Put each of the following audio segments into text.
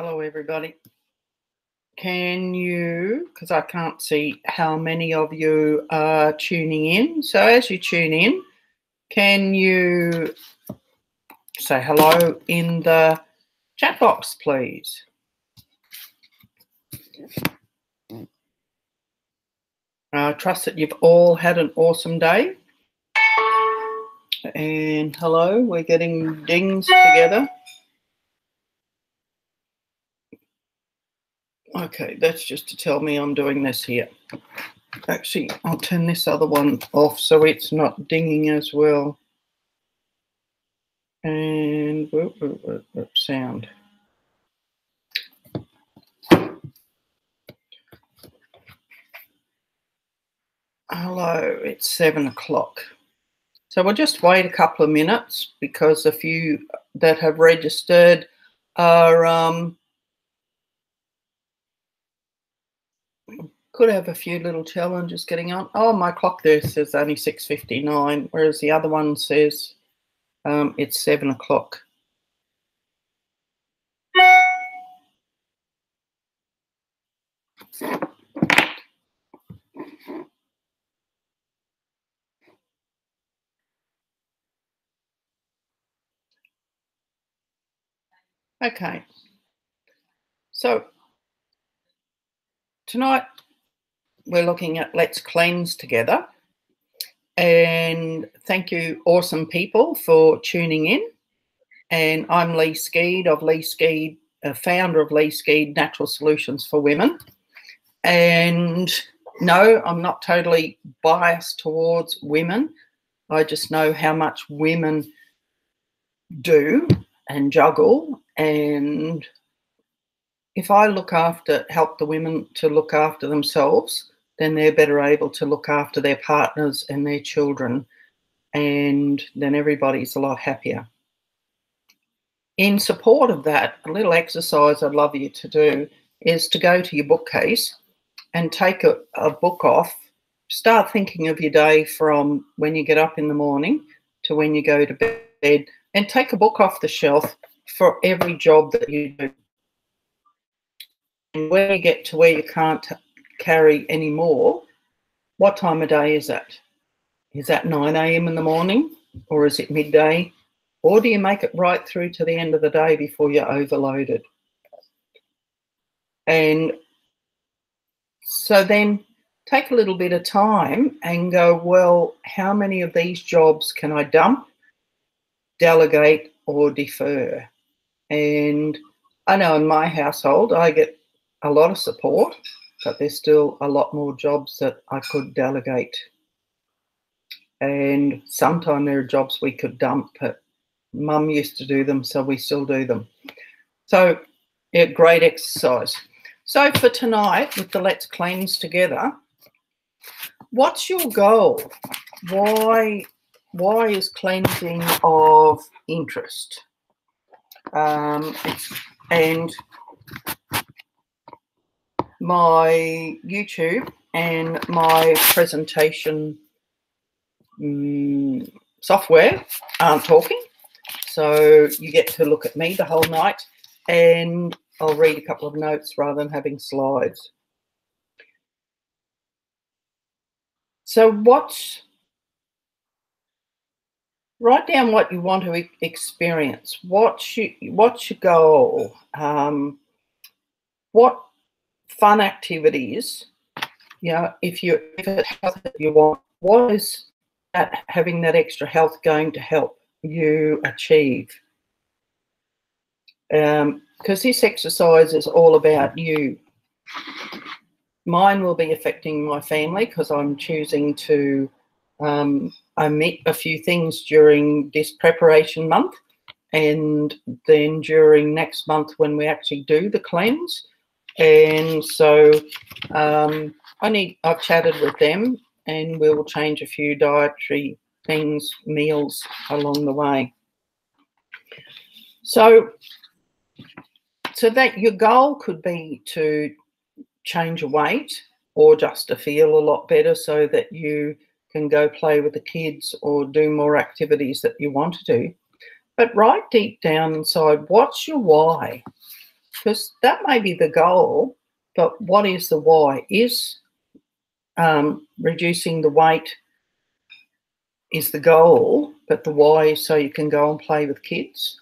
Hello, everybody. Can you, because I can't see how many of you are tuning in. So as you tune in, can you say hello in the chat box, please? I trust that you've all had an awesome day. And hello, we're getting dings together. Okay, that's just to tell me I'm doing this here. Actually, I'll turn this other one off so it's not dinging as well. And sound. Hello, it's 7 o'clock. So we'll just wait a couple of minutes because a few that have registered are could have a few little challenges getting on. Oh, my clock there says only 6:59, whereas the other one says it's 7 o'clock. Okay. So tonight we're looking at Let's Cleanse Together. And thank you, awesome people, for tuning in. And I'm Lee Skeed of Lee Skeed, founder of Lee Skeed Natural Solutions for Women. And no, I'm not totally biased towards women. I just know how much women do and juggle. And if I help the women to look after themselves, then they're better able to look after their partners and their children. And then everybody's a lot happier. In support of that, a little exercise I'd love you to do is to go to your bookcase and take a book off. Start thinking of your day from when you get up in the morning to when you go to bed, and take a book off the shelf for every job that you do. And when you get to where you can't carry any more, what time of day is that? Is that 9 a.m. in the morning, or is it midday? Or do you make it right through to the end of the day before you're overloaded? And so then take a little bit of time and go, well, how many of these jobs can I dump, delegate, or defer? And I know in my household I get a lot of support, but there's still a lot more jobs that I could delegate. And sometimes there are jobs we could dump, but Mum used to do them, so we still do them. So, yeah, great exercise. So for tonight, with the Let's Cleanse Together, what's your goal? Why is cleansing of interest? And my YouTube and my presentation software aren't talking. So you get to look at me the whole night, and I'll read a couple of notes rather than having slides. So write down what you want to experience. What's your goal? What fun activities? If it's health that you want, what is that having that extra health going to help you achieve? Because this exercise is all about you. Mine will be affecting my family because I'm choosing to omit a few things during this preparation month, and then during next month when we actually do the cleanse. And so I've chatted with them, and we will change a few dietary things, meals along the way. So that your goal could be to change your weight or just to feel a lot better so that you can go play with the kids or do more activities that you want to do. But right deep down inside, what's your why? because that may be the goal, but what is the why? Is reducing the weight is the goal, but the why is so you can go and play with kids?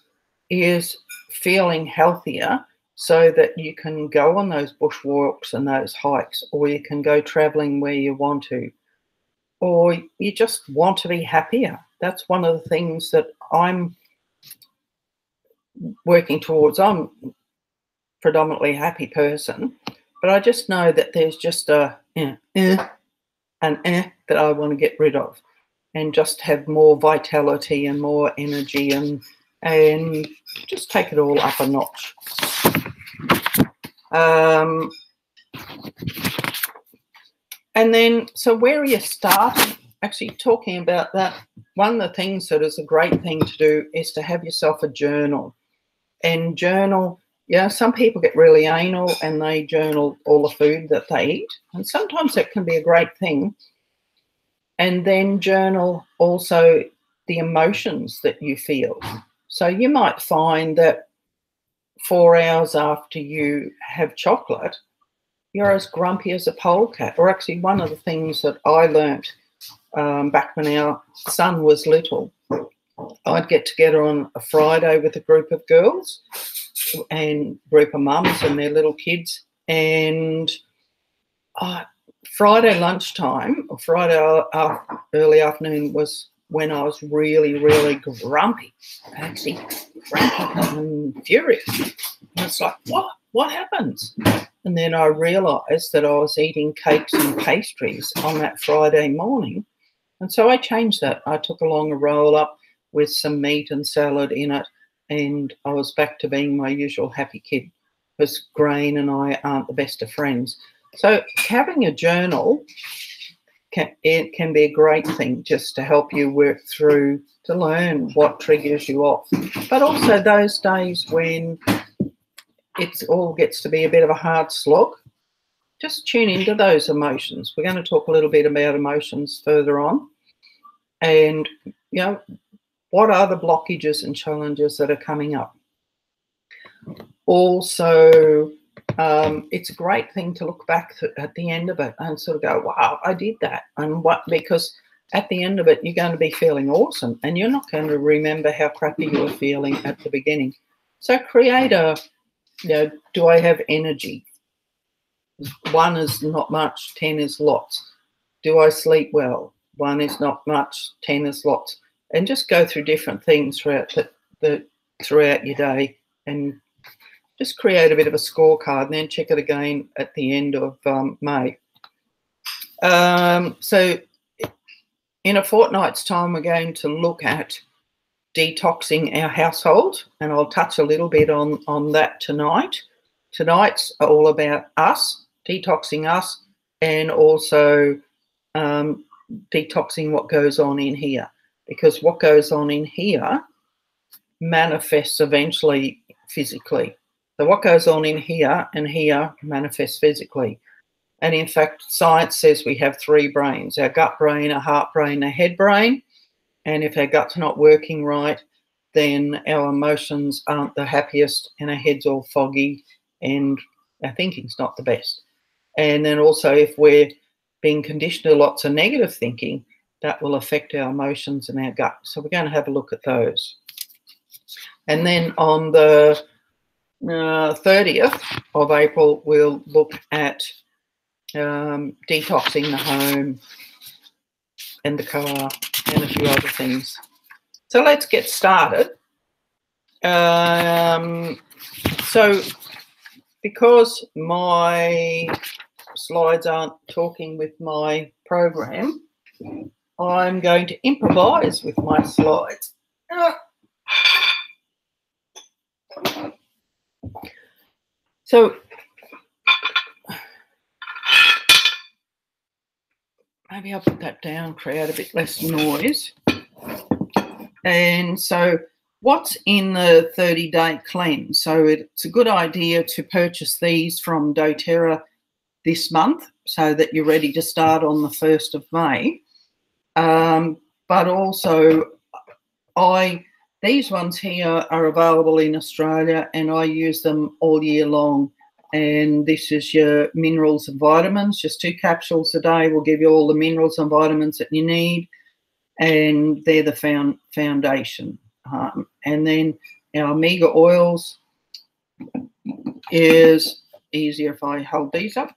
Is feeling healthier so that you can go on those bushwalks and those hikes, or you can go travelling where you want to, or you just want to be happier? That's one of the things that I'm working towards. I'm predominantly a happy person, but I just know that there's just that I want to get rid of, and just have more vitality and more energy, and just take it all up a notch. And then, so where are you starting? Actually, talking about that, one of the things that is a great thing to do is to have yourself a journal. And journal, some people get really anal and they journal all the food that they eat. And sometimes that can be a great thing. And then journal also the emotions that you feel. So you might find that 4 hours after you have chocolate, you're as grumpy as a polecat. Or actually, one of the things that I learnt back when our son was little, I'd get together on a Friday with a group of girls and group of mums and their little kids, and Friday lunchtime or Friday early afternoon was when I was really, really grumpy, actually frantic and furious. And it's like, what happens? And then I realised that I was eating cakes and pastries on that Friday morning. And so I changed that. I took along a roll-up with some meat and salad in it, and I was back to being my usual happy kid, because grain and I aren't the best of friends. So having a journal can be a great thing, just to help you work through, to learn what triggers you off. But also those days when it all gets to be a bit of a hard slog, just tune into those emotions. We're going to talk a little bit about emotions further on. And, what are the blockages and challenges that are coming up? Also, it's a great thing to look back at the end of it and sort of go, wow, I did that. And because at the end of it, you're going to be feeling awesome, and you're not going to remember how crappy you were feeling at the beginning. So create do I have energy? 1 is not much, 10 is lots. Do I sleep well? 1 is not much, 10 is lots. And just go through different things throughout throughout your day, and just create a bit of a scorecard, and then check it again at the end of May. So in a fortnight's time, we're going to look at detoxing our household, and I'll touch a little bit on that tonight. Tonight's all about us, detoxing us, and also detoxing what goes on in here, because what goes on in here manifests eventually physically. So what goes on in here and here manifests physically. And in fact, science says we have 3 brains: our gut brain, our heart brain, our head brain. And if our gut's not working right, then our emotions aren't the happiest, and our head's all foggy, and our thinking's not the best. And then also, if we're being conditioned to lots of negative thinking, that will affect our emotions and our gut. So we're going to have a look at those. And then on the 30th of April, we'll look at detoxing the home and the car and a few other things. So let's get started. So because my slides aren't talking with my program, I'm going to improvise with my slides. So maybe I'll put that down, create a bit less noise. And so what's in the 30-day cleanse? So it's a good idea to purchase these from doTERRA this month so that you're ready to start on the 1st of May. But also I These ones here are available in Australia, and I use them all year long. And this is your minerals and vitamins. Just 2 capsules a day will give you all the minerals and vitamins that you need, and they're the foundation. And then our omega oils is easier if I hold these up.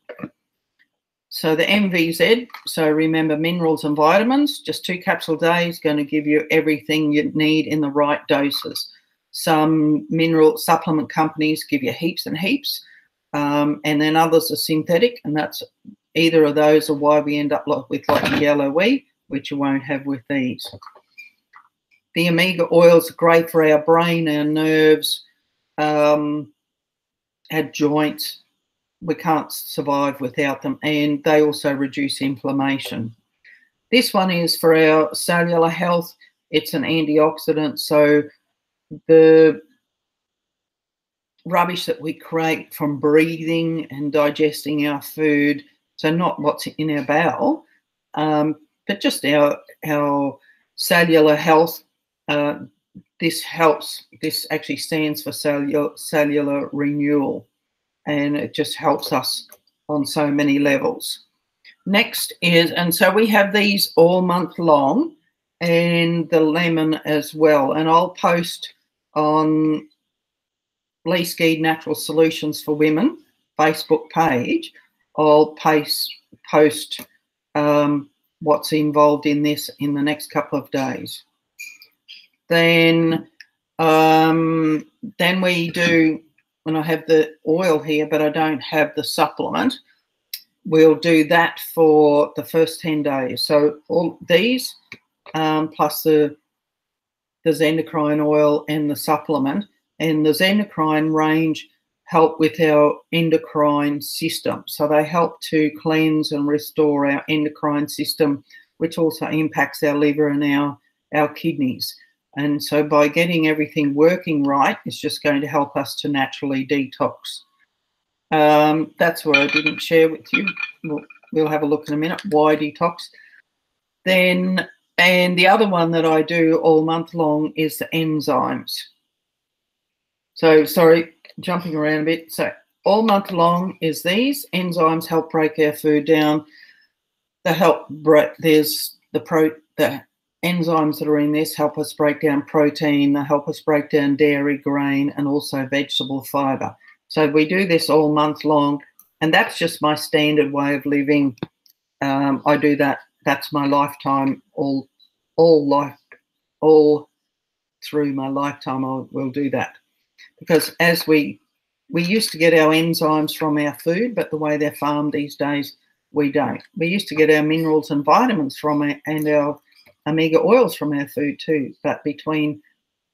So the MVZ, so remember, minerals and vitamins, just 2 capsules a day is going to give you everything you need in the right doses. Some mineral supplement companies give you heaps and heaps, and then others are synthetic, and that's either of those are why we end up with like yellow wheat, which you won't have with these. The omega oils are great for our brain, our nerves, our joints. We can't survive without them, and they also reduce inflammation. This one is for our cellular health. It's an antioxidant, so the rubbish that we create from breathing and digesting our food, so not what's in our bowel, but just our cellular health. This helps. This actually stands for cellular renewal, and it just helps us on so many levels. Next is, and so we have these all month long, and the lemon as well. And I'll post on Lee Skeed Natural Solutions for Women Facebook page. I'll post what's involved in this in the next couple of days. Then we do, when I have the oil here, but I don't have the supplement, we'll do that for the first 10 days. So all these, plus the Xendocrine oil and the supplement, and the Xendocrine range help with our endocrine system. So they help to cleanse and restore our endocrine system, which also impacts our liver and our kidneys. And so by getting everything working right, it's just going to help us to naturally detox. That's what I didn't share with you. We'll have a look in a minute, why detox. Then, and the other one that I do all month long is the enzymes. So, sorry, jumping around a bit. So all month long is these. Enzymes help break our food down. They help break, there's the enzymes that are in this help us break down protein, they help us break down dairy, grain, and also vegetable fibre. So we do this all month long, and that's just my standard way of living. I do that. That's my lifetime, all through my lifetime. I will do that, because as we used to get our enzymes from our food, but the way they're farmed these days, we don't. We used to get our minerals and vitamins from it, and our omega oils from our food too, but between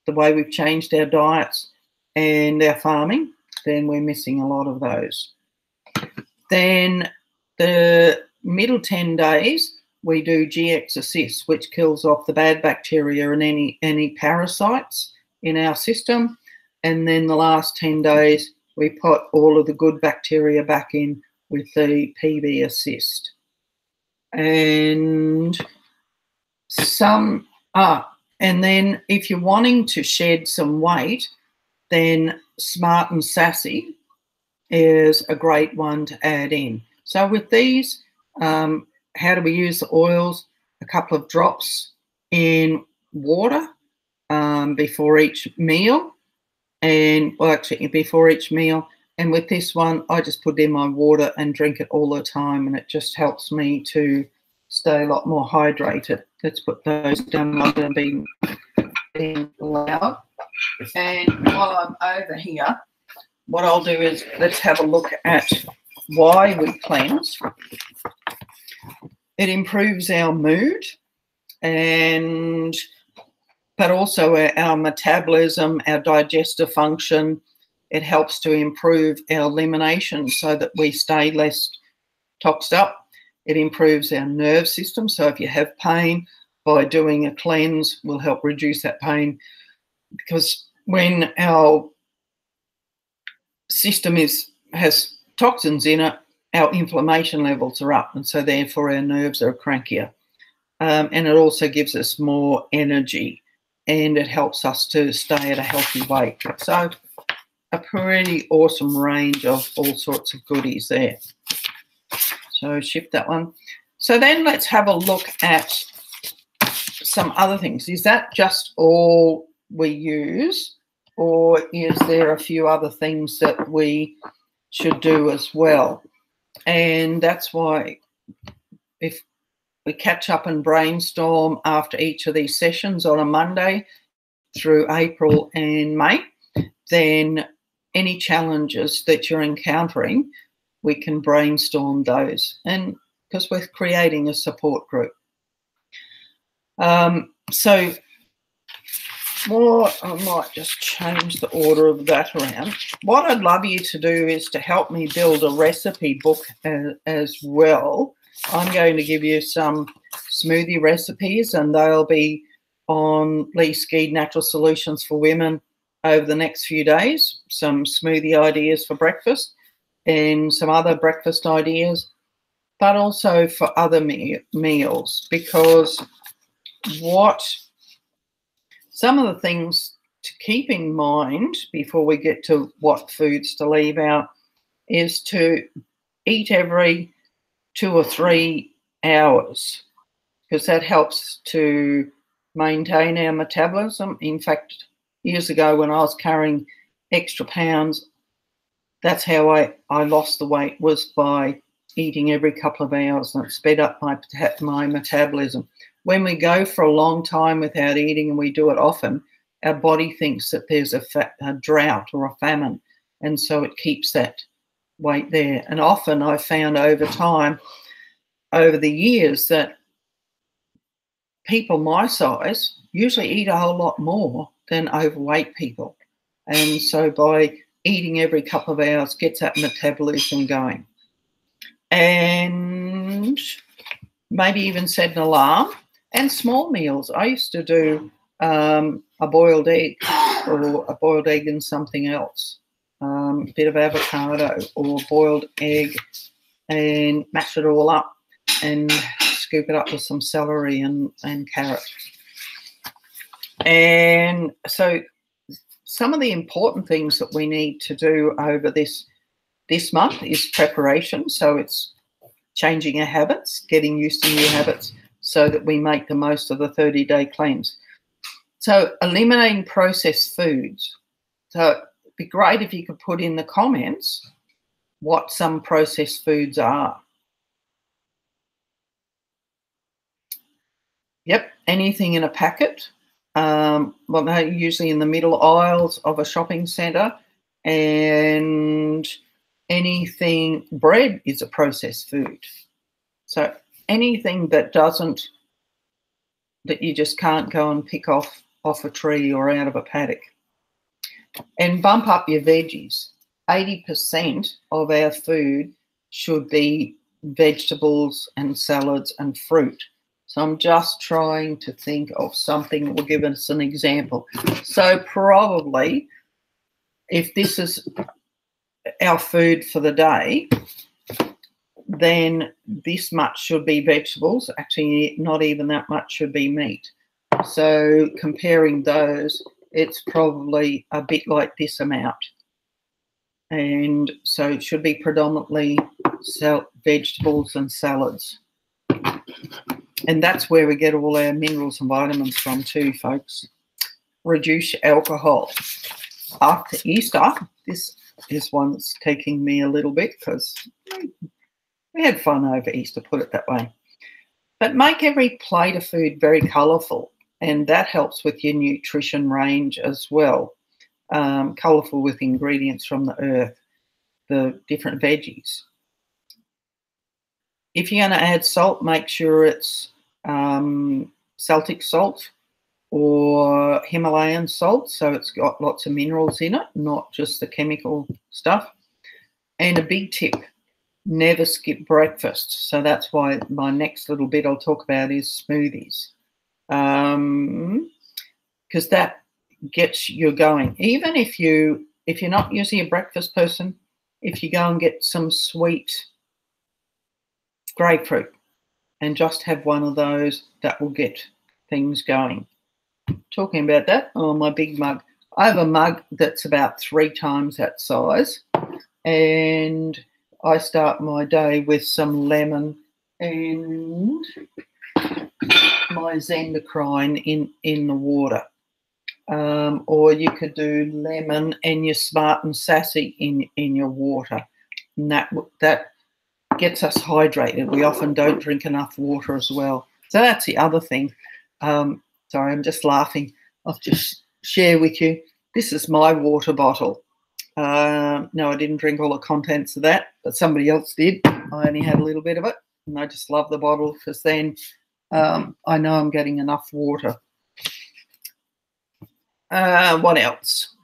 the way we've changed our diets and our farming, then we're missing a lot of those. Then the middle 10 days, we do GX Assist, which kills off the bad bacteria and any parasites in our system. And then the last 10 days, we put all of the good bacteria back in with the PB Assist. And and then if you're wanting to shed some weight, then Smart and Sassy is a great one to add in. So with these, how do we use the oils? A couple of drops in water before each meal, and well, actually before each meal. And with this one, I just put in my water and drink it all the time, and it just helps me to stay a lot more hydrated. Let's put those down rather than being loud. And while I'm over here, what I'll do is let's have a look at why we cleanse. It improves our mood, but also our metabolism, our digestive function. It helps to improve our elimination so that we stay less toxed up. It improves our nerve system. So if you have pain, by doing a cleanse will help reduce that pain, because when our system has toxins in it, our inflammation levels are up, and so therefore our nerves are crankier. And it also gives us more energy. and it helps us to stay at a healthy weight. So a pretty awesome range of all sorts of goodies there. So shift that one. So then let's have a look at some other things. Is that just all we use, or is there a few other things that we should do as well? And that's why if we catch up and brainstorm after each of these sessions on a Monday through April and May, then any challenges that you're encountering, we can brainstorm those, and because we're creating a support group. So what, I might just change the order of that around. What I'd love you to do is to help me build a recipe book as well. I'm going to give you some smoothie recipes, and they'll be on Lee Skeed Natural Solutions for Women over the next few days. Some smoothie ideas for breakfast and some other breakfast ideas, but also for other meals, because some of the things to keep in mind before we get to what foods to leave out is to eat every 2 or 3 hours, because that helps to maintain our metabolism. In fact, years ago when I was carrying extra pounds, that's how I lost the weight, was by eating every couple of hours, and it sped up my metabolism. When we go for a long time without eating, and we do it often, our body thinks that there's a drought or a famine, and so it keeps that weight there. And often I've found over time, over the years, that people my size usually eat a whole lot more than overweight people. And so by eating every couple of hours gets that metabolism going. And maybe even set an alarm. And small meals. I used to do a boiled egg, or a boiled egg and something else, a bit of avocado or boiled egg, and mash it all up and scoop it up with some celery and carrot. And so some of the important things that we need to do over this month is preparation. So it's changing our habits, getting used to new habits, so that we make the most of the 30-day cleanse. So eliminating processed foods. So it'd be great if you could put in the comments what some processed foods are. Yep, anything in a packet. Well, they're usually in the middle aisles of a shopping centre, and anything, bread is a processed food. So anything that you just can't go and pick off a tree or out of a paddock. And bump up your veggies. 80% of our food should be vegetables and salads and fruit. So I'm just trying to think of something that will give us an example. So probably, if this is our food for the day, then this much should be vegetables. Actually, not even that much should be meat. So comparing those, it's probably a bit like this amount. And so it should be predominantly vegetables and salads. And that's where we get all our minerals and vitamins from too, folks. Reduce alcohol. After Easter, this one's taking me a little bit, because we had fun over Easter, put it that way. But make every plate of food very colourful, and that helps with your nutrition range as well. Colourful with ingredients from the earth, the different veggies. If you're going to add salt, make sure it's Celtic salt or Himalayan salt, so it's got lots of minerals in it, not just the chemical stuff. And a big tip, never skip breakfast. So that's why my next little bit I'll talk about is smoothies, because that gets you going. Even if you're not usually a breakfast person, if you go and get some sweet grapefruit and just have one of those, that will get things going. talking about that, oh, my big mug. I have a mug that's about 3 times that size, and I start my day with some lemon and my Zendocrine in the water. Or you could do lemon and your Smart and Sassy in your water, and that gets us hydrated. We often don't drink enough water as well. So that's the other thing. Sorry, I'm just laughing. I'll just share with you. This is my water bottle. No, I didn't drink all the contents of that, but somebody else did. I only had a little bit of it, and I just love the bottle because then I know I'm getting enough water. What else?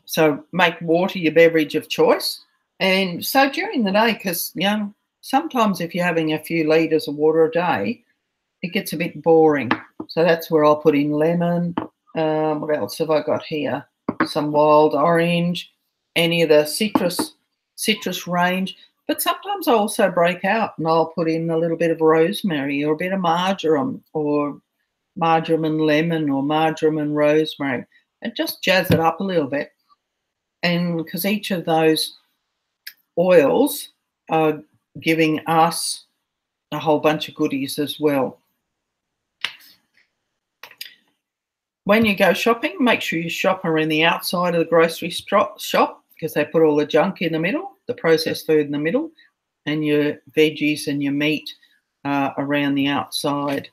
So make water your beverage of choice. And so during the day, because, you know, sometimes if you're having a few litres of water a day, it gets a bit boring. So that's where I'll put in lemon. What else have I got here? Some wild orange, any of the citrus range. But sometimes I also break out and I'll put in a little bit of rosemary or a bit of marjoram, or marjoram and lemon, or marjoram and rosemary, and just jazz it up a little bit. And because each of those oils are giving us a whole bunch of goodies as well. When you go shopping, make sure you shop around the outside of the grocery shop, because they put all the junk in the middle, the processed food in the middle, and your veggies and your meat around the outside.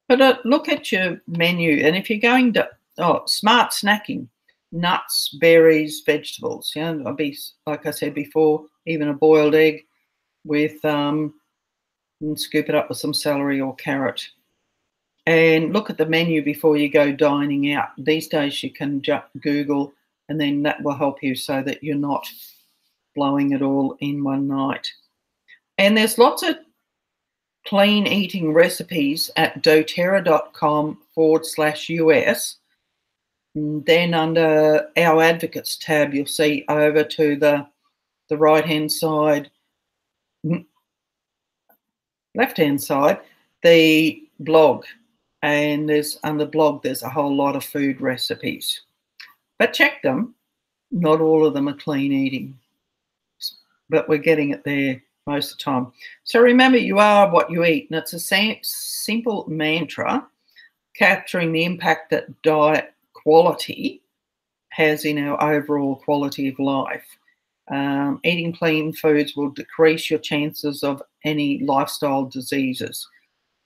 But look at your menu, and if you're going to smart snacking, nuts, berries, vegetables. You know, I'll be, like I said before, even a boiled egg with and scoop it up with some celery or carrot. And look at the menu before you go dining out. These days you can Google, and then that will help you so that you're not blowing it all in one night. And there's lots of clean eating recipes at doTERRA.com/US. And then under our advocates tab, you'll see over to the right-hand side, left-hand side, the blog. And there's under blog, there's a whole lot of food recipes. But check them. Not all of them are clean eating, but we're getting it there most of the time. So remember, you are what you eat. And it's a simple mantra capturing the impact that diet quality has in our overall quality of life. Eating clean foods will decrease your chances of any lifestyle diseases.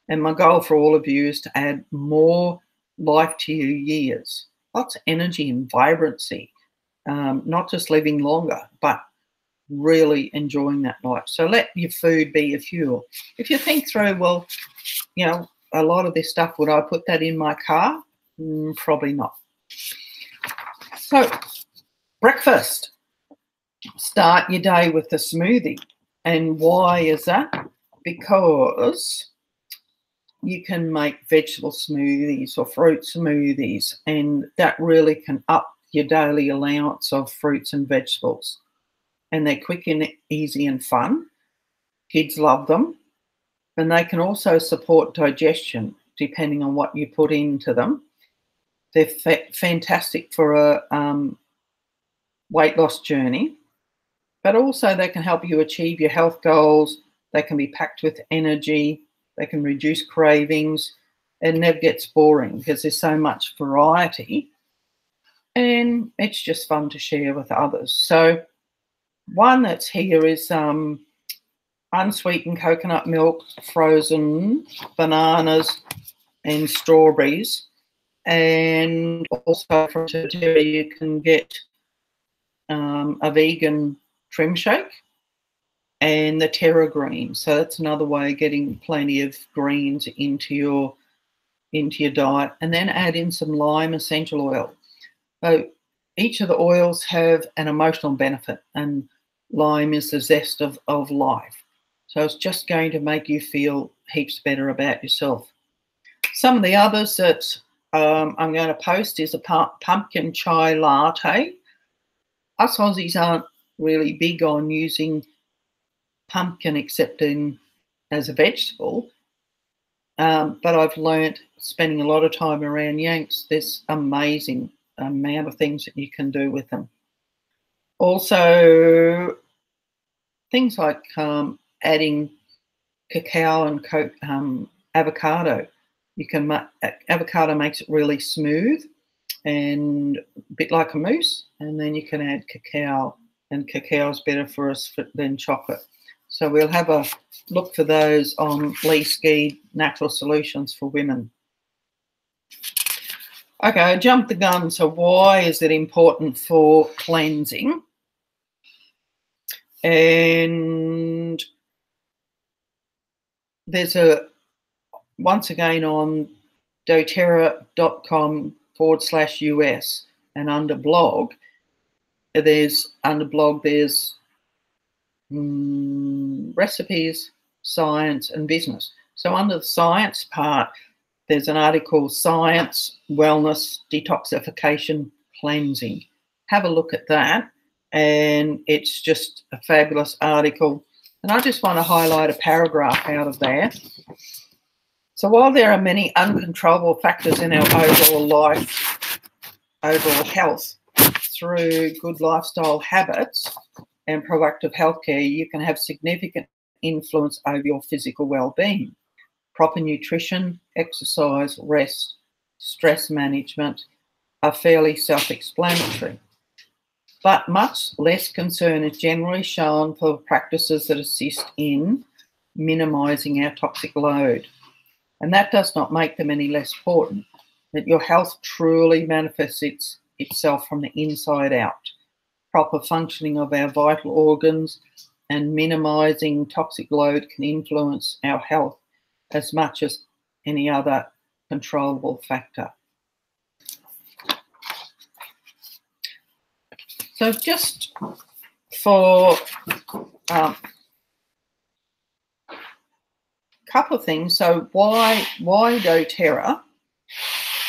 And my goal for all of you is to add more life to your years. Lots of energy and vibrancy. Not just living longer, but really enjoying that life. So let your food be your fuel. If you think through, well, you know, a lot of this stuff, would I put that in my car? Probably not. So breakfast. Start your day with a smoothie. And why is that? Because you can make vegetable smoothies or fruit smoothies, and that really can up your daily allowance of fruits and vegetables. And they're quick and easy and fun. Kids love them. And they can also support digestion, depending on what you put into them. They're fantastic for a weight loss journey, but also they can help you achieve your health goals. They can be packed with energy. They can reduce cravings. It never gets boring because there's so much variety, and it's just fun to share with others. So one that's here is unsweetened coconut milk, frozen bananas and strawberries. And also from doTERRA you can get a vegan trim shake and the Terra Green. So that's another way of getting plenty of greens into your diet. And then add in some lime essential oil. So each of the oils have an emotional benefit, and lime is the zest of life. So it's just going to make you feel heaps better about yourself. Some of the others that I'm going to post is a pumpkin chai latte. Us Aussies aren't really big on using pumpkin except as a vegetable. But I've learnt, spending a lot of time around Yanks, there's amazing amount of things that you can do with them. Also, things like adding cacao and avocado. Avocado makes it really smooth and a bit like a mousse, and then you can add cacao, and cacao is better for us than chocolate. So we'll have a look for those on Lee Skeed Natural Solutions for Women. Okay, I jumped the gun. So why is it important for cleansing? And there's once again on doTERRA.com/US, and under blog there's recipes, science and business. So under the science part, there's an article, Science, Wellness, Detoxification, Cleansing. Have a look at that, and it's just a fabulous article. And I just want to highlight a paragraph out of there. So while there are many uncontrollable factors in our overall health, through good lifestyle habits and proactive healthcare, you can have significant influence over your physical well-being. Proper nutrition, exercise, rest, stress management are fairly self-explanatory. But much less concern is generally shown for practices that assist in minimising our toxic load. And that does not make them any less important, that your health truly manifests itself from the inside out. Proper functioning of our vital organs and minimising toxic load can influence our health as much as any other controllable factor. So just for a couple of things. So why doTERRA?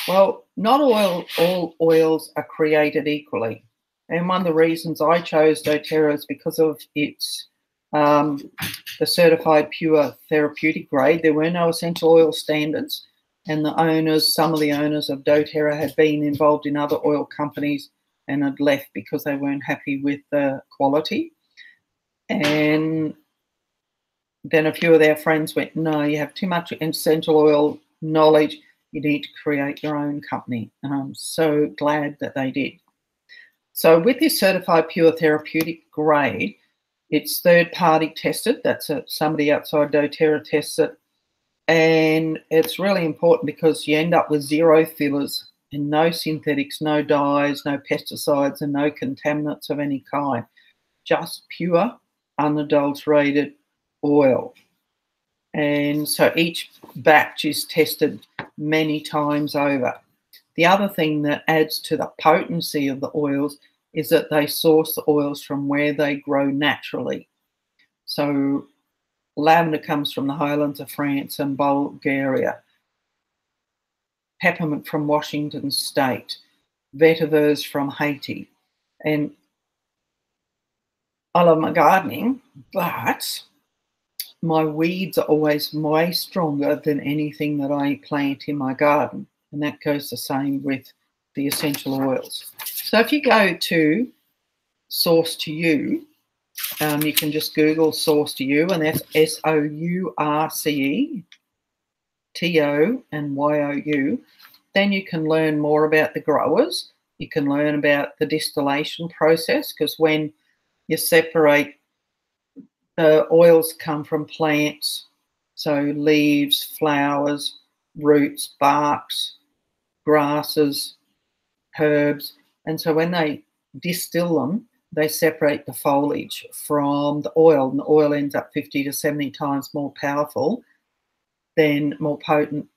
Well, not all oils are created equally. And one of the reasons I chose doTERRA is because of its the certified pure therapeutic grade. There were no essential oil standards, and some of the owners of doTERRA had been involved in other oil companies and had left because they weren't happy with the quality. And then a few of their friends went, no, you have too much essential oil knowledge, you need to create your own company. And I'm so glad that they did. So with this certified pure therapeutic grade, it's third-party tested. That's somebody outside doTERRA tests it. And it's really important because you end up with zero fillers and no synthetics, no dyes, no pesticides, and no contaminants of any kind. Just pure, unadulterated oil. And so each batch is tested many times over. The other thing that adds to the potency of the oils is that they source the oils from where they grow naturally. So lavender comes from the highlands of France and Bulgaria. Peppermint from Washington State. Vetiver from Haiti. And I love my gardening, but my weeds are always way stronger than anything that I plant in my garden. And that goes the same with the essential oils. So if you go to Source to You, you can just Google Source to You, and that's SOURCE, and YOU. Then you can learn more about the growers. You can learn about the distillation process, because when you separate, the oils come from plants, so leaves, flowers, roots, barks, grasses, herbs. And so when they distill them, they separate the foliage from the oil, and the oil ends up 50 to 70 times more powerful more potent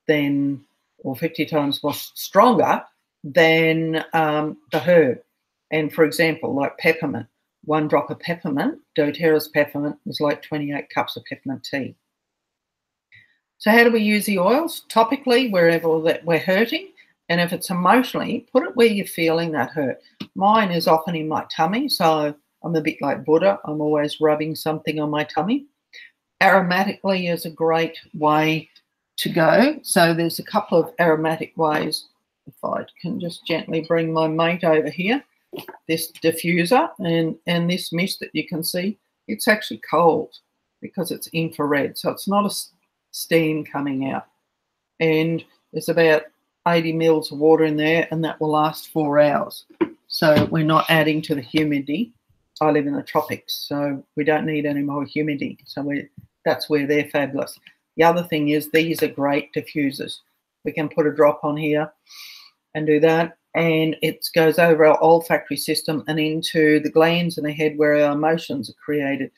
than, or 50 times more stronger than the herb. And for example, like peppermint, 1 drop of peppermint, doTERRA's peppermint, is like 28 cups of peppermint tea. So how do we use the oils? Topically, wherever that we're hurting. And if it's emotionally, put it where you're feeling that hurt. Mine is often in my tummy, so I'm a bit like Buddha. I'm always rubbing something on my tummy. Aromatically is a great way to go. So there's a couple of aromatic ways. If I can just gently bring my mate over here, this diffuser and this mist that you can see, it's actually cold because it's infrared. So it's not a steam coming out. And there's about 80 mils of water in there, and that will last 4 hours. So we're not adding to the humidity. I live in the tropics, so we don't need any more humidity. So that's where they're fabulous. The other thing is these are great diffusers. We can put a drop on here and do that, and it goes over our olfactory system and into the glands in the head where our emotions are created.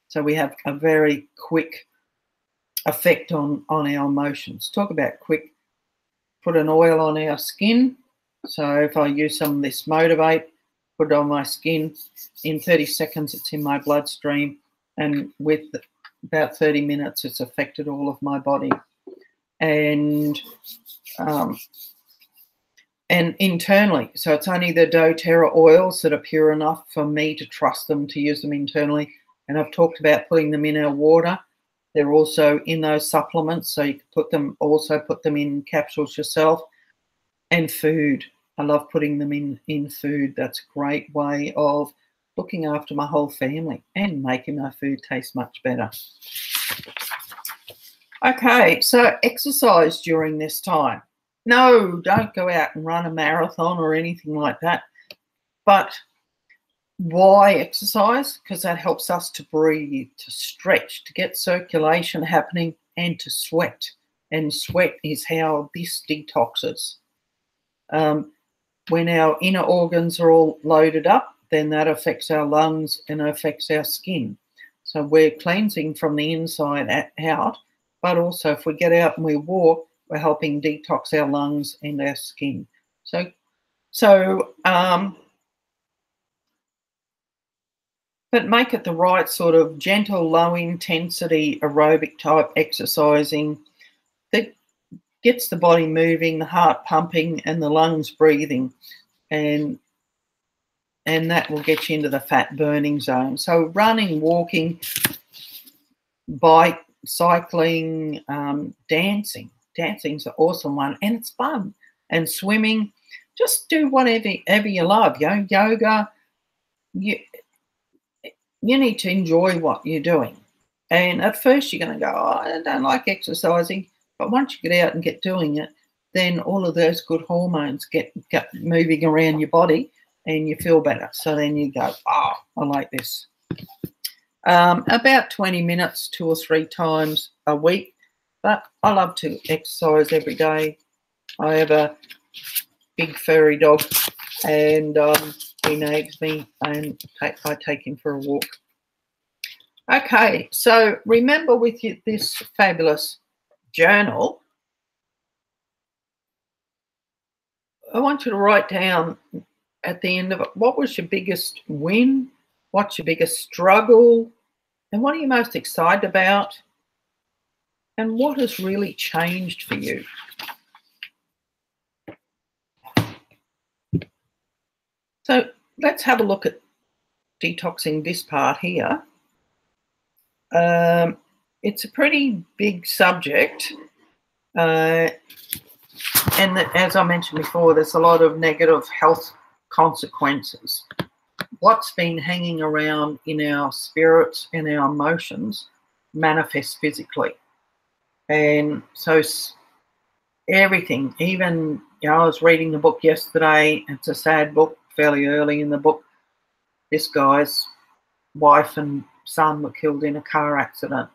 So we have a very quick effect on our emotions. Talk about quick. Put an oil on our skin. So if I use some of this Motivate, put it on my skin, in 30 seconds it's in my bloodstream, and with about 30 minutes it's affected all of my body. And internally, so it's only the doTERRA oils that are pure enough for me to trust them, to use them internally. And I've talked about putting them in our water. They're also in those supplements, so you can put them in capsules yourself. And food. I love putting them in food. That's a great way of looking after my whole family and making my food taste much better. Okay, so exercise during this time. No, don't go out and run a marathon or anything like that. But why exercise? Because that helps us to breathe, to stretch, to get circulation happening, and to sweat. And sweat is how this detoxes. When our inner organs are all loaded up, then that affects our lungs and affects our skin. So we're cleansing from the inside out, but also if we get out and we walk, we're helping detox our lungs and our skin. But make it the right sort of gentle, low intensity aerobic type exercising that gets the body moving, the heart pumping, and the lungs breathing, and that will get you into the fat burning zone. So running, walking, bike, cycling, dancing. Dancing's an awesome one, and it's fun. And swimming, just do whatever you love. Yoga, you need to enjoy what you're doing. And at first you're going to go, oh, I don't like exercising. But once you get out and get doing it, then all of those good hormones get moving around your body and you feel better. So then you go, oh, I like this. About 20 minutes, 2 or 3 times a week. But I love to exercise every day. I have a big furry dog, and he nags me, and I take him for a walk. Okay, so remember with this fabulous journal, I want you to write down at the end of it, what was your biggest win? What's your biggest struggle? And what are you most excited about? And what has really changed for you? So let's have a look at detoxing this part here. It's a pretty big subject. And as I mentioned before, there's a lot of negative health consequences. What's been hanging around in our spirits and our emotions manifests physically. And so everything, even, I was reading the book yesterday. It's a sad book, fairly early in the book. This guy's wife and son were killed in a car accident.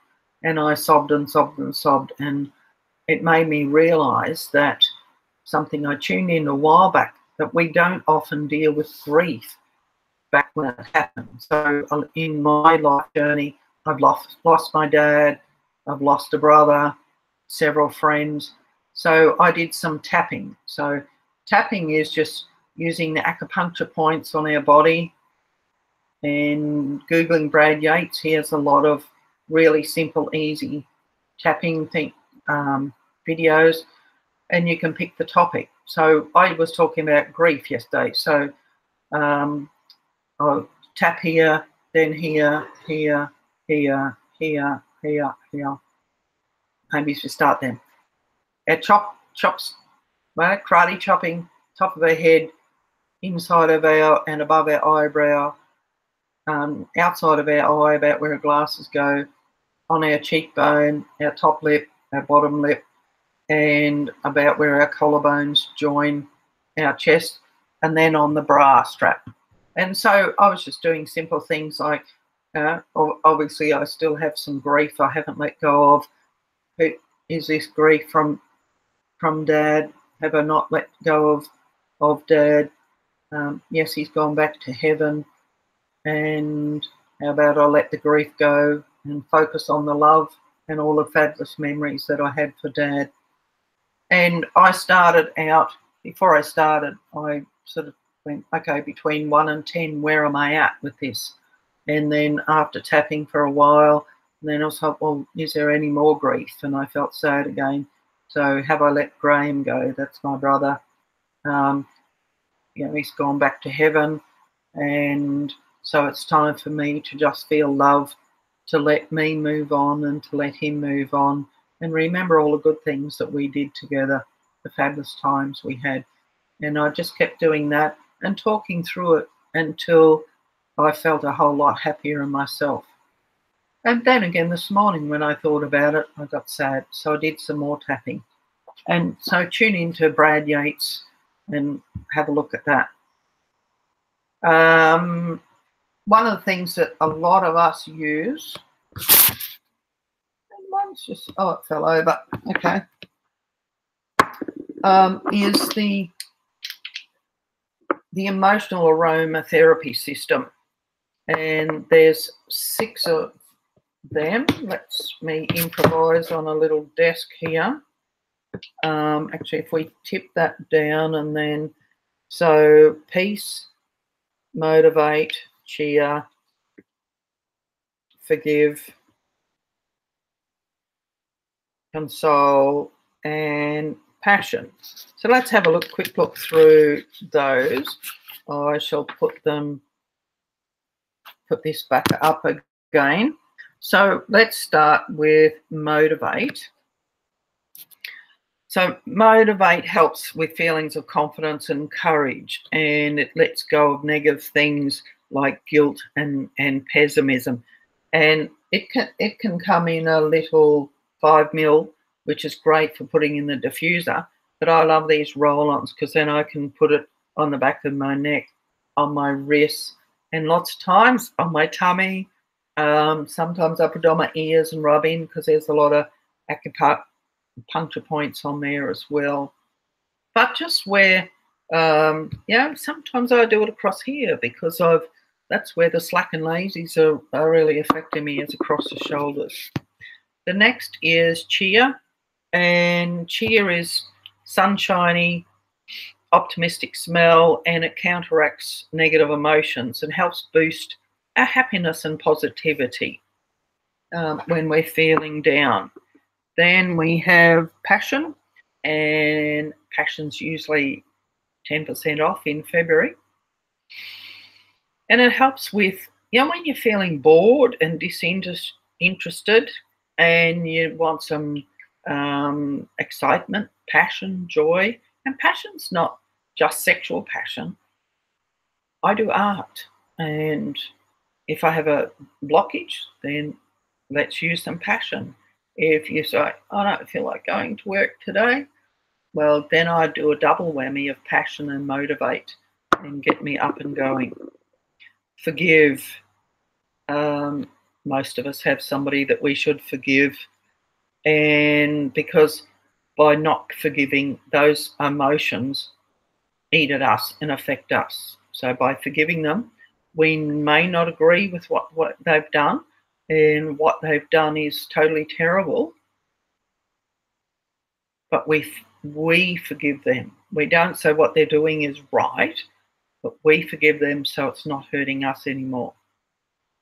And I sobbed and sobbed and sobbed. And it made me realise that something I tuned in a while back, that we don't often deal with grief back when it happened. So in my life journey, I've lost my dad, I've lost a brother, several friends. So I did some tapping. So tapping is just using the acupuncture points on our body, and Googling Brad Yates, he has a lot of really simple, easy tapping videos, and you can pick the topic. So I was talking about grief yesterday. So I'll tap here, then here, here, here, here, here, here. Maybe if you start them. our chops, well, karate chopping, top of our head, inside of our and above our eyebrow, outside of our eye, about where our glasses go, on our cheekbone, our top lip, our bottom lip, and about where our collarbones join our chest, and then on the bra strap. And so I was just doing simple things like, obviously I still have some grief I haven't let go of. Is this grief from Dad? Have I not let go of Dad? Yes, he's gone back to heaven. And how about I let the grief go and focus on the love and all the fabulous memories that I had for Dad. And I started out, before I started, I sort of went, okay, between 1 and 10, where am I at with this? And then after tapping for a while, then I was like, well, is there any more grief? And I felt sad again. So have I let Graham go? That's my brother. He's gone back to heaven. And so it's time for me to just feel love, to let me move on and to let him move on, and remember all the good things that we did together, the fabulous times we had. And I just kept doing that and talking through it until I felt a whole lot happier in myself. And then again this morning when I thought about it, I got sad. So I did some more tapping. And so tune into Brad Yates and have a look at that. One of the things that a lot of us use, one's just, oh, it fell over, okay, is the emotional aromatherapy system. And there's 6 of them. Let me improvise on a little desk here. Actually, if we tip that down and then, so peace, motivate, cheer, forgive, console, and passion. So let's have a quick look through those. I shall put this back up again. So let's start with motivate. So motivate helps with feelings of confidence and courage, and it lets go of negative things like guilt and pessimism. And it can come in a little 5ml, which is great for putting in the diffuser. But I love these roll-ons because then I can put it on the back of my neck, on my wrists, and lots of times on my tummy. Sometimes I put it on my ears and rub in because there's a lot of acupuncture points on there as well. But just where, sometimes I do it across here because that's where the slack and lazies are really affecting me, is across the shoulders. The next is cheer, and cheer is sunshiny, optimistic smell, and it counteracts negative emotions and helps boost our happiness and positivity when we're feeling down. Then we have passion, and passion's usually 10% off in February. And it helps with, when you're feeling bored and disinterested and you want some excitement, passion, joy. And passion's not just sexual passion. I do art, and if I have a blockage, then let's use some passion. If you say, I don't feel like going to work today, well, then I do a double whammy of passion and motivate and get me up and going. Forgive. Most of us have somebody that we should forgive, and because by not forgiving, those emotions eat at us and affect us. So by forgiving them, we may not agree with what they've done, and what they've done is totally terrible, but we forgive them. We don't say what they're doing is right, but we forgive them so it's not hurting us anymore.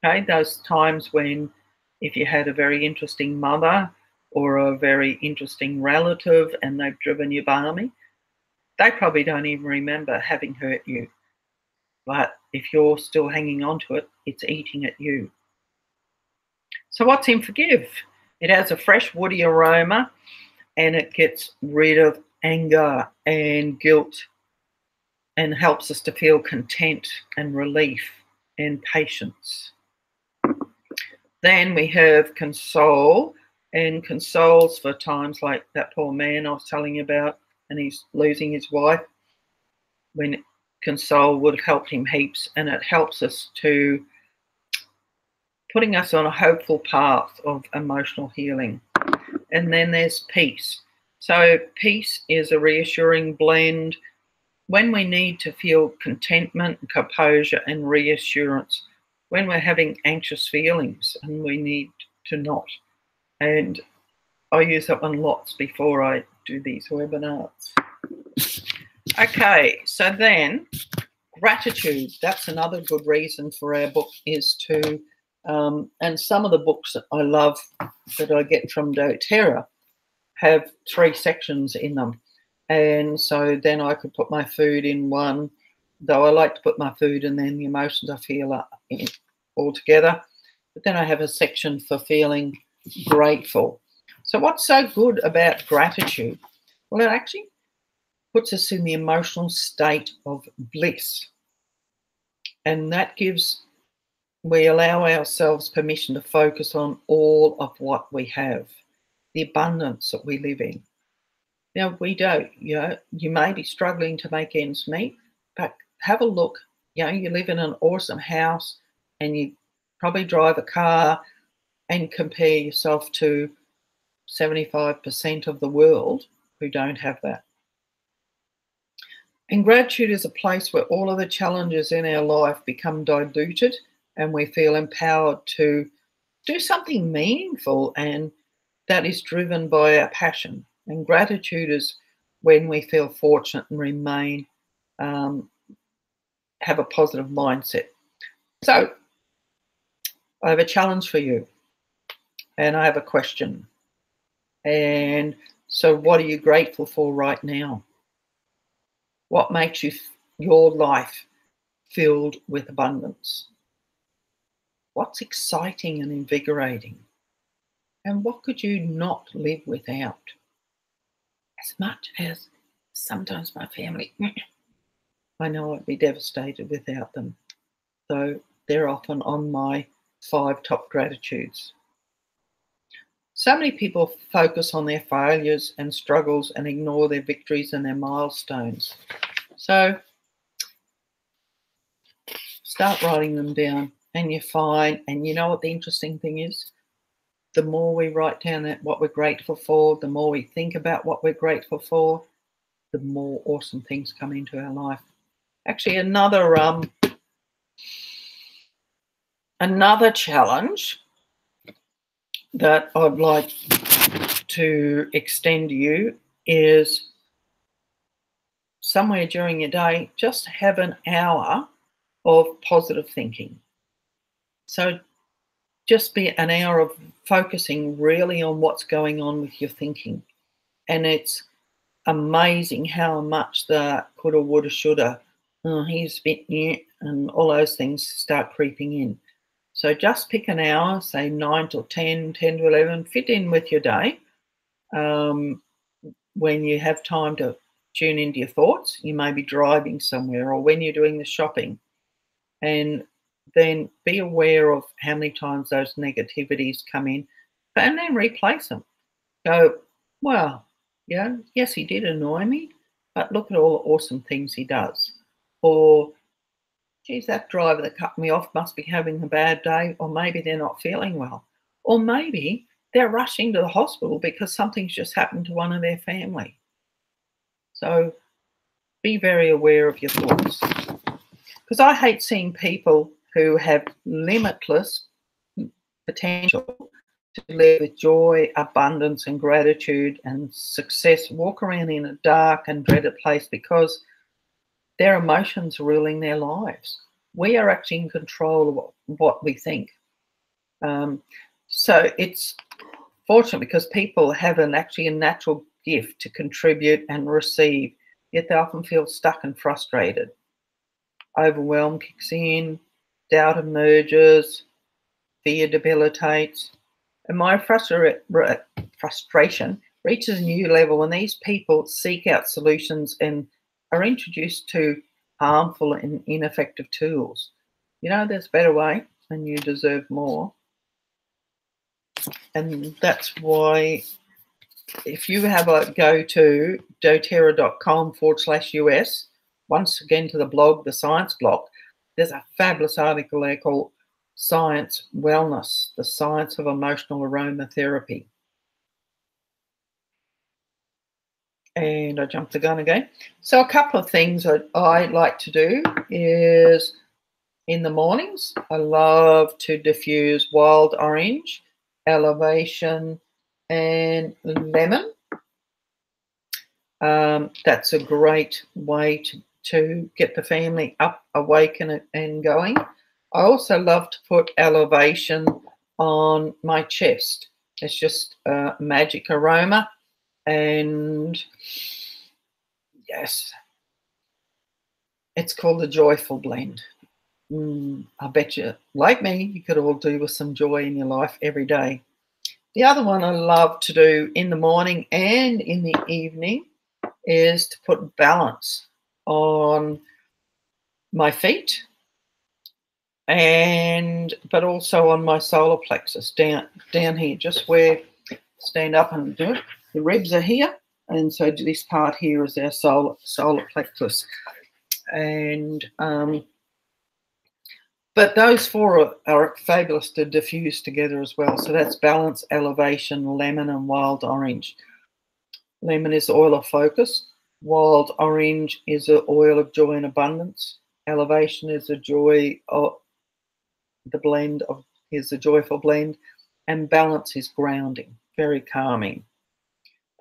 Okay, those times when, if you had a very interesting mother or a very interesting relative and they've driven you balmy, they probably don't even remember having hurt you. But if you're still hanging on to it, it's eating at you. So what's in forgive? It has a fresh woody aroma, and it gets rid of anger and guilt and helps us to feel content and relief and patience. Then we have console, and consoles for times like that poor man I was telling you about, and he's losing his wife. When console would have helped him heaps, and it helps us to putting us on a hopeful path of emotional healing. And then there's peace. So peace is a reassuring blend when we need to feel contentment, composure, and reassurance, when we're having anxious feelings and we need to not. And I use that one lots before I do these webinars. Okay, so then gratitude. That's another good reason for our book is to, and some of the books that I love that I get from doTERRA have 3 sections in them. And so then I could put my food in one, though I like to put my food and then the emotions I feel all together. But then I have a section for feeling grateful. So what's so good about gratitude? Well, it actually puts us in the emotional state of bliss. And that we allow ourselves permission to focus on all of what we have, the abundance that we live in. Now, you may be struggling to make ends meet, but have a look. You live in an awesome house and you probably drive a car, and compare yourself to 75% of the world who don't have that. And gratitude is a place where all of the challenges in our life become diluted and we feel empowered to do something meaningful, and that is driven by our passion. And gratitude is when we feel fortunate and remain, have a positive mindset. So I have a challenge for you, and I have a question. And so what are you grateful for right now? What makes your life filled with abundance? What's exciting and invigorating? And what could you not live without? As much as sometimes my family, I know I'd be devastated without them. So they're often on my 5 top gratitudes. So many people focus on their failures and struggles and ignore their victories and their milestones. So start writing them down, and you're fine. And you know what the interesting thing is? The more we write down what we're grateful for, the more we think about what we're grateful for, the more awesome things come into our life. Actually, another challenge that I'd like to extend to you is somewhere during your day, just have an hour of positive thinking. So just be an hour of focusing really on what's going on with your thinking. And it's amazing how much the coulda, woulda, shoulda, he's a bit new, and all those things start creeping in. So just pick an hour, say 9 till 10, 10 to 11, fit in with your day. When you have time to tune into your thoughts, you may be driving somewhere or when you're doing the shopping. And then be aware of how many times those negativities come in and then replace them. Go, well, yes, he did annoy me, but look at all the awesome things he does. Or, geez, that driver that cut me off must be having a bad day, or maybe they're not feeling well. Or maybe they're rushing to the hospital because something's just happened to one of their family. So be very aware of your thoughts. Because I hate seeing people who have limitless potential to live with joy, abundance, and gratitude and success walk around in a dark and dreaded place because their emotions are ruling their lives. We are actually in control of what we think. So it's fortunate because people have actually a natural gift to contribute and receive, yet they often feel stuck and frustrated. Overwhelm kicks in, doubt emerges, fear debilitates. And my frustration reaches a new level when these people seek out solutions and are introduced to harmful and ineffective tools. You know, there's a better way and you deserve more. And that's why if you have a go to doterra.com/US, once again to the blog, the science blog, there's a fabulous article there called Science Wellness, the Science of Emotional Aromatherapy. And I jumped the gun again. So a couple of things that I like to do is in the mornings, I love to diffuse wild orange, elevation, and lemon. That's a great way to get the family up, awake, and going. I also love to put elevation on my chest. It's just a magic aroma. And yes, it's called the Joyful Blend. I bet you, like me, you could all do with some joy in your life every day. The other one I love to do in the morning and in the evening is to put balance on my feet but also on my solar plexus down here, just where stand up and do it. The ribs are here, and so this part here is our solar plexus. And but those four are fabulous to diffuse together as well. So that's balance, elevation, lemon, and wild orange. Lemon is the oil of focus. Wild orange is the oil of joy and abundance. Elevation is the joy of the blend of is the joyful blend, and balance is grounding, very calming.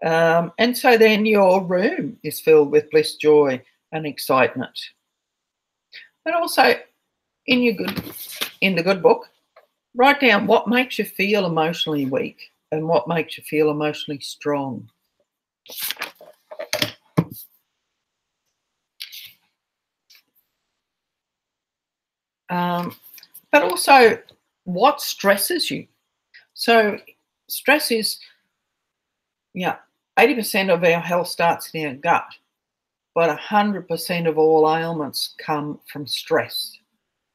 And so then your room is filled with bliss, joy, and excitement. But also in the good book, write down what makes you feel emotionally weak and what makes you feel emotionally strong. But also what stresses you. So stress is, 80% of our health starts in our gut, but 100% of all ailments come from stress.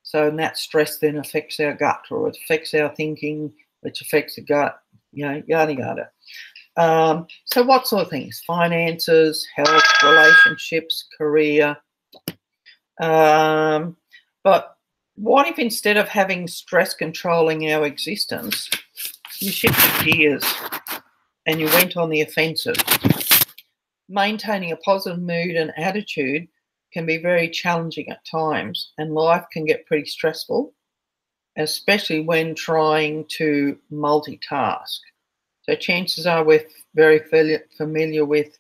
So that stress then affects our gut, or it affects our thinking, which affects the gut, yada, yada. So what sort of things? Finances, health, relationships, career. But what if instead of having stress controlling our existence, you shifted gears and you went on the offensive? Maintaining a positive mood and attitude can be very challenging at times, and life can get pretty stressful, especially when trying to multitask. So chances are we're very familiar with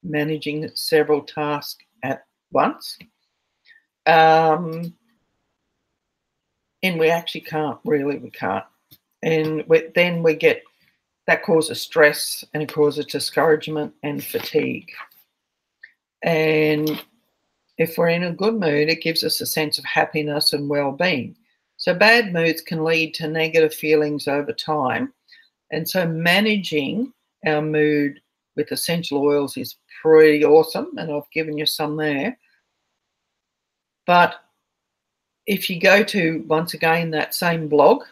managing several tasks at once. And we actually can't, we can't. And then we get, that causes stress, and it causes discouragement and fatigue. And if we're in a good mood, it gives us a sense of happiness and well-being. So bad moods can lead to negative feelings over time. And so managing our mood with essential oils is pretty awesome, and I've given you some there. But if you go to, once again, that same blog,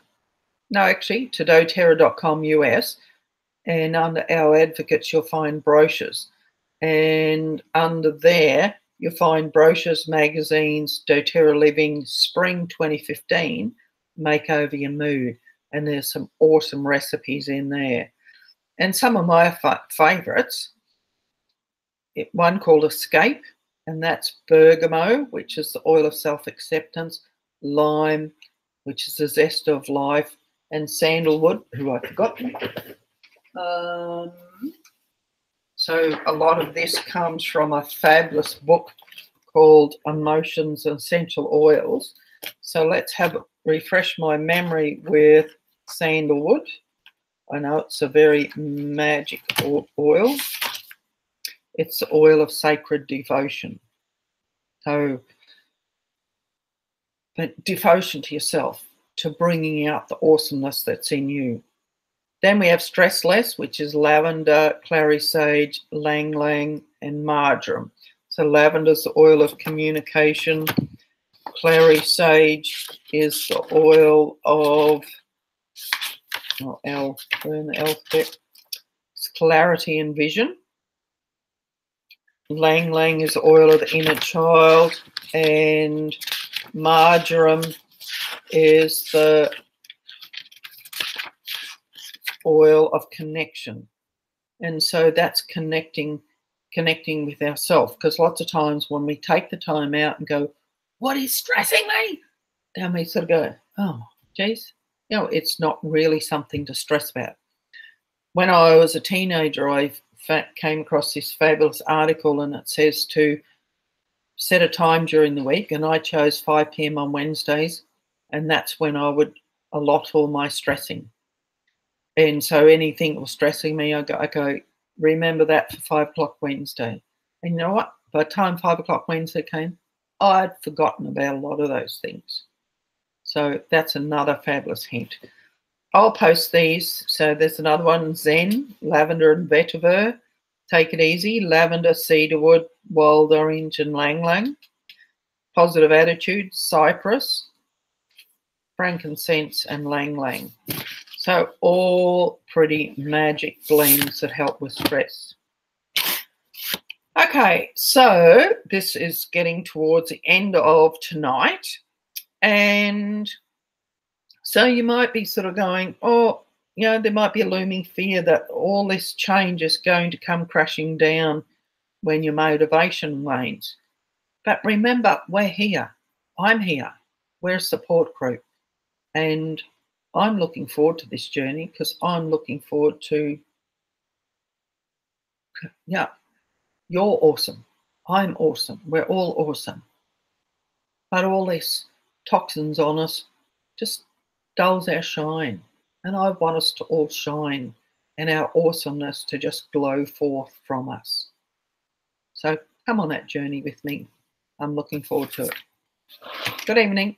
to doterra.com US, and under our advocates, you'll find brochures. And under there, you'll find brochures, magazines, doTERRA Living, Spring 2015, Make Over Your Mood. And there's some awesome recipes in there. And some of my favourites, one called Escape, and that's bergamot, which is the oil of self-acceptance, lime, which is the zest of life, and sandalwood, who I forgot. So a lot of this comes from a fabulous book called Emotions and Essential Oils. So let's refresh my memory with sandalwood. I know it's a very magic oil. It's the oil of sacred devotion. So devotion to yourself, to bringing out the awesomeness that's in you. Then we have Stress Less, which is lavender, clary sage, lang lang, and marjoram. So lavender's the oil of communication. Clary sage is the oil of, learn the alphabet. It's clarity and vision. Lang lang is the oil of the inner child, and marjoram is the oil of connection. And so that's connecting with ourselves, because lots of times when we take the time out and go, what is stressing me? Then we sort of go, oh, geez, it's not really something to stress about. When I was a teenager, I came across this fabulous article, and it says to set a time during the week, and I chose 5 p.m. on Wednesdays, and that's when I would allot all my stressing. And so anything that was stressing me, I go, remember that for 5 o'clock Wednesday. And you know what? By the time 5 o'clock Wednesday came, I'd forgotten about a lot of those things. So that's another fabulous hint. I'll post these. So there's another one, Zen, lavender and vetiver. Take it easy, lavender, cedarwood, wild orange, and lang lang. Positive attitude, cypress, frankincense, and lang lang. So all pretty magic blends that help with stress. Okay, so this is getting towards the end of tonight. And so you might be sort of going, oh, there might be a looming fear that all this change is going to come crashing down when your motivation wanes. But remember, we're here. I'm here. We're a support group. And I'm looking forward to this journey, because I'm looking forward to, you're awesome. I'm awesome. We're all awesome. But all this toxins on us just dulls our shine. And I want us to all shine and our awesomeness to just glow forth from us. So come on that journey with me. I'm looking forward to it. Good evening.